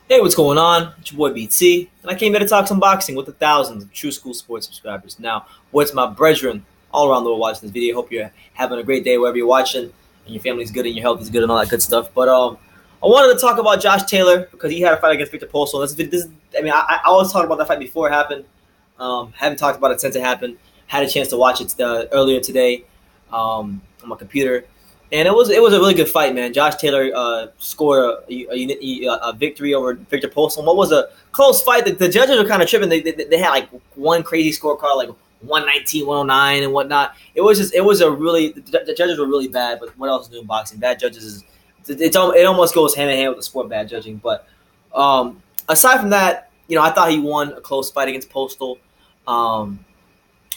Hey, what's going on? It's your boy BT, and I came here to talk some boxing with the thousands of True School Sports subscribers. Now, what's my brethren all around the world watching this video? Hope you're having a great day wherever you're watching, and your family's good, and your health is good, and all that good stuff. But I wanted to talk about Josh Taylor because he had a fight against Viktor Postol. I always talked about that fight before it happened. Haven't talked about it since it happened. Had a chance to watch it earlier today on my computer. And it was a really good fight, man. Josh Taylor scored a victory over Viktor Postol. What was a close fight? The judges were kind of tripping. They had like one crazy scorecard, like 119, 109, and whatnot. The judges were really bad. But what else is doing boxing? Bad judges it almost goes hand in hand with the sport, bad judging. But aside from that, I thought he won a close fight against Postol.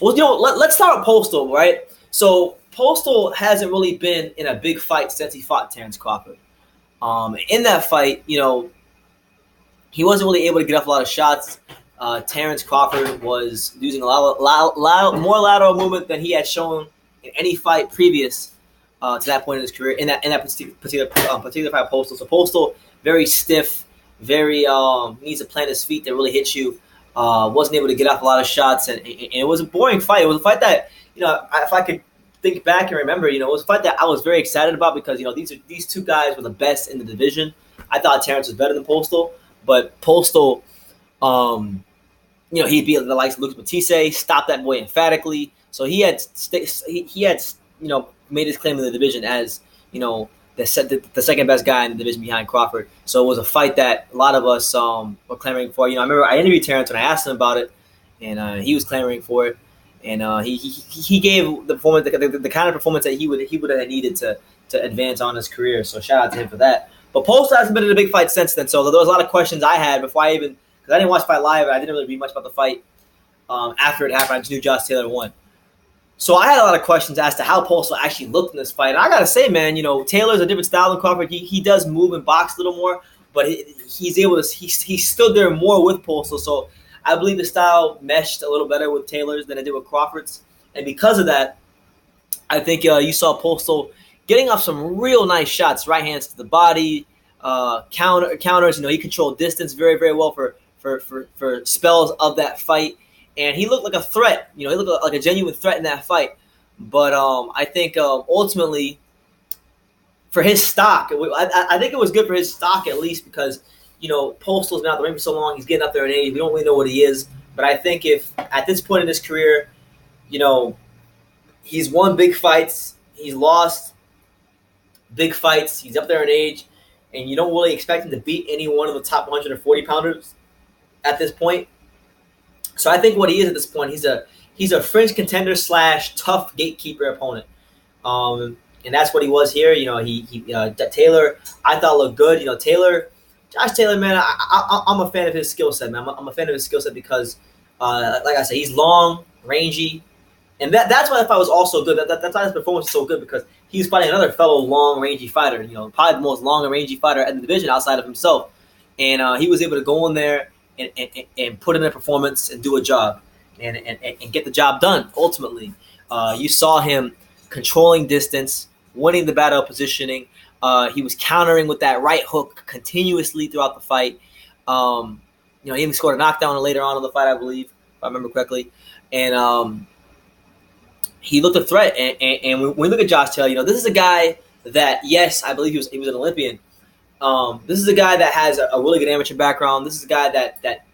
Let's start with Postol, right? So Postol hasn't really been in a big fight since he fought Terrence Crawford. In that fight, he wasn't really able to get off a lot of shots. Terrence Crawford was using a lot more lateral movement than he had shown in any fight previous to that point in his career. In that particular fight, Postol. So Postol, very stiff, very needs to plant his feet to really hit you. Wasn't able to get off a lot of shots, and it was a boring fight. It was a fight that, if I could think back and remember, it was a fight that I was very excited about because, these two guys were the best in the division. I thought Terrence was better than Postol, but Postol, he beat the likes of Lucas Matisse, stopped that boy emphatically. So he had made his claim in the division as, the second best guy in the division behind Crawford. So it was a fight that a lot of us were clamoring for. I remember I interviewed Terrence when I asked him about it, and he was clamoring for it. And he gave the performance, the kind of performance that he would have needed to advance on his career. So shout out to him for that. But Postol hasn't been in a big fight since then. So there was a lot of questions I had before because I didn't watch the fight live. I didn't really read much about the fight after it happened. I just knew Josh Taylor won. So I had a lot of questions as to how Postol actually looked in this fight. And I gotta say, man, Taylor's a different style than Crawford. He does move and box a little more, but he's able to. He stood there more with Postol. So I believe the style meshed a little better with Taylor's than it did with Crawford's. And because of that, I think you saw Postol getting off some real nice shots, right hands to the body, counters. He controlled distance very, very well for spells of that fight. And he looked like a threat. He looked like a genuine threat in that fight. But I think ultimately, for his stock, I think it was good for his stock at least because, Postol's been out the ring for so long. He's getting up there in age. We don't really know what he is. But I think if at this point in his career, he's won big fights, he's lost big fights, he's up there in age, and you don't really expect him to beat any one of the top 140 pounders at this point. So I think what he is at this point, he's a fringe contender / tough gatekeeper opponent, and that's what he was here. Taylor, I thought looked good. Josh Taylor, man, I'm a fan of his skill set, man. I'm a fan of his skill set because, like I said, he's long, rangy, and that's why the fight was also good. That's why his performance was so good because he's fighting another fellow long, rangy fighter. Probably the most long and rangy fighter in the division outside of himself, and he was able to go in there and put in a performance and do a job and get the job done. Ultimately, you saw him controlling distance, winning the battle positioning. He was countering with that right hook continuously throughout the fight. He even scored a knockdown later on in the fight, I believe, if I remember correctly. And he looked a threat. And when we look at Josh Taylor, this is a guy that, yes, I believe he was an Olympian. This is a guy that has a really good amateur background. This is a guy that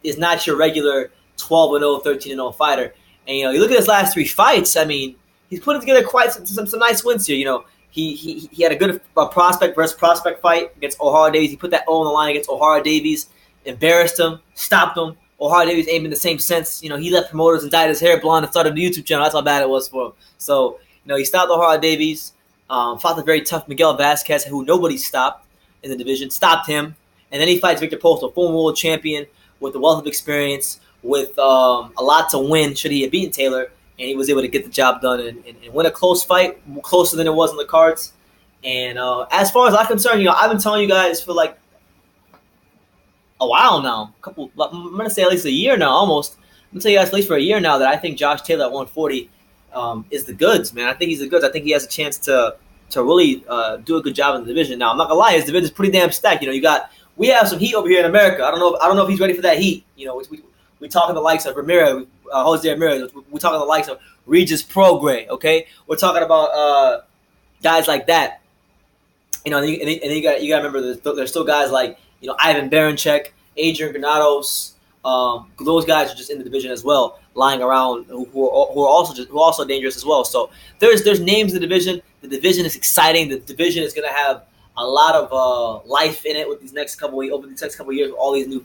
is not your regular 12-0, 13-0 fighter. And you look at his last 3 fights. I mean, he's putting together quite some nice wins here. He had a good prospect versus prospect fight against O'Hara Davies. He put that O on the line against O'Hara Davies, embarrassed him, stopped him. O'Hara Davies aimed in the same sense. He let promoters and dyed his hair blonde and started a YouTube channel. That's how bad it was for him. So he stopped O'Hara Davies, fought the very tough Miguel Vasquez, who nobody stopped in the division, stopped him, and then he fights Viktor Postol, former world champion with a wealth of experience, with a lot to win should he have beaten Taylor, and he was able to get the job done and win a close fight, closer than it was in the cards. And as far as I'm concerned, I've been telling you guys for like a while now, I'm going to say at least a year now, almost. I'm going to tell you guys at least for a year now that I think Josh Taylor at 140 is the goods, man. I think he's the goods. I think he has a chance to really do a good job in the division. Now, I'm not going to lie, his division is pretty damn stacked. You got we have some heat over here in America. I don't know if he's ready for that heat. We talking the likes of Ramirez, Jose Ramirez. We're talking the likes of Regis Prograis. Okay, we're talking about guys like that. And then you got to remember there's still guys like Ivan Barancek, Adrian Granados. Those guys are just in the division as well, lying around who are also dangerous as well. So there's names in the division. The division is exciting. The division is going to have a lot of life in it with these next couple of years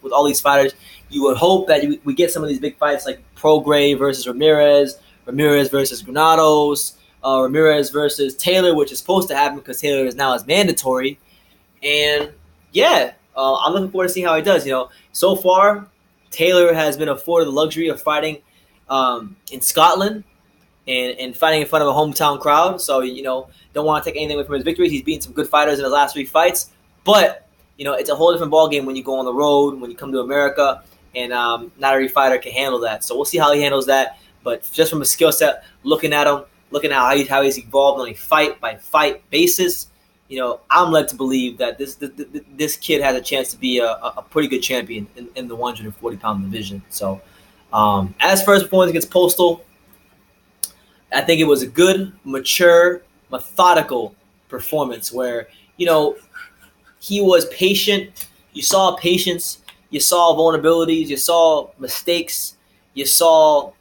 with all these fighters. You would hope that we get some of these big fights like Prograis versus Ramirez versus Granados, Ramirez versus Taylor, which is supposed to happen because Taylor is now mandatory. And yeah, I'm looking forward to seeing how he does. So far, Taylor has been afforded the luxury of fighting in Scotland and fighting in front of a hometown crowd. So, don't want to take anything away from his victories. He's beaten some good fighters in his last 3 fights. But, it's a whole different ballgame when you go on the road, when you come to America, and not every fighter can handle that. So we'll see how he handles that. But just from a skill set, looking at him, looking at how he's evolved on a fight-by-fight basis, I'm led to believe that this kid has a chance to be a pretty good champion in the 140-pound division. So as for his performance against Postol, I think it was a good, mature, methodical performance where, he was patient. You saw patience. You saw vulnerabilities. You saw mistakes. You saw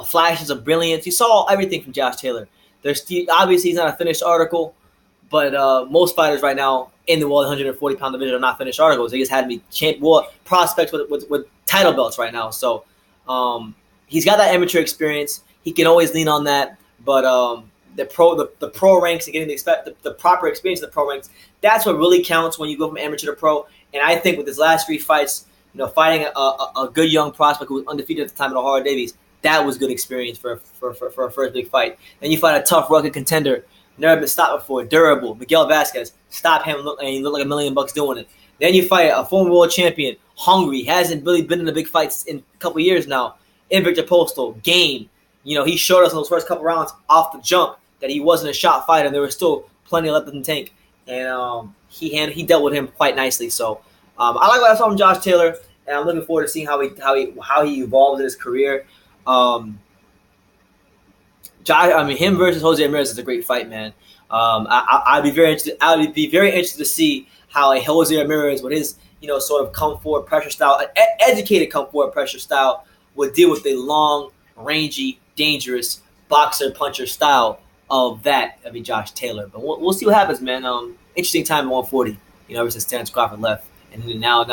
flashes of brilliance. You saw everything from Josh Taylor. Obviously, he's not a finished article, but most fighters right now in the 140-pound division are not finished articles. They just had to be prospects with title belts right now. So he's got that amateur experience. He can always lean on that, but the pro ranks and getting the proper experience in the pro ranks, that's what really counts when you go from amateur to pro. And I think with his last 3 fights, fighting a good young prospect who was undefeated at the time of the Hard Davies, that was good experience for a first big fight. Then you fight a tough, rugged contender, never been stopped before, durable, Miguel Vasquez, stop him and he looked like $1 million doing it. Then you fight a former world champion, hungry, hasn't really been in the big fights in a couple of years now, in Viktor Postol, game. He showed us in those first couple rounds off the jump that he wasn't a shot fighter. There was still plenty left in the tank, and he dealt with him quite nicely. So I like what I saw from Josh Taylor, and I'm looking forward to seeing how he evolves in his career. Him versus Jose Ramirez is a great fight, man. I'd be very interested. I would be very interested to see how a Jose Ramirez, with his sort of come forward pressure style, educated come forward pressure style, would deal with a long, rangy, dangerous boxer puncher style of Josh Taylor. But we'll see what happens, man. Interesting time at 140. Ever since Terrence Crawford left, and now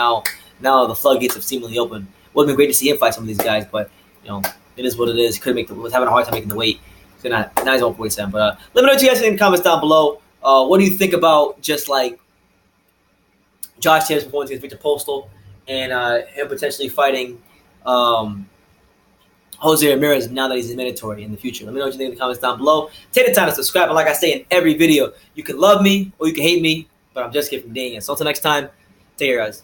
the floodgates have seemingly opened. Would have been great to see him fight some of these guys, but it is what it is. Was having a hard time making the weight. So now he's 147. But let me know what you guys think in the comments down below. What do you think about just like Josh Taylor's performance against Viktor Postol and him potentially fighting Jose Ramirez now that he's mandatory in the future? Let me know what you think in the comments down below. Take the time to subscribe. And like I say in every video, you can love me or you can hate me, but I'm just kidding from Daniel. So until next time, take care, guys.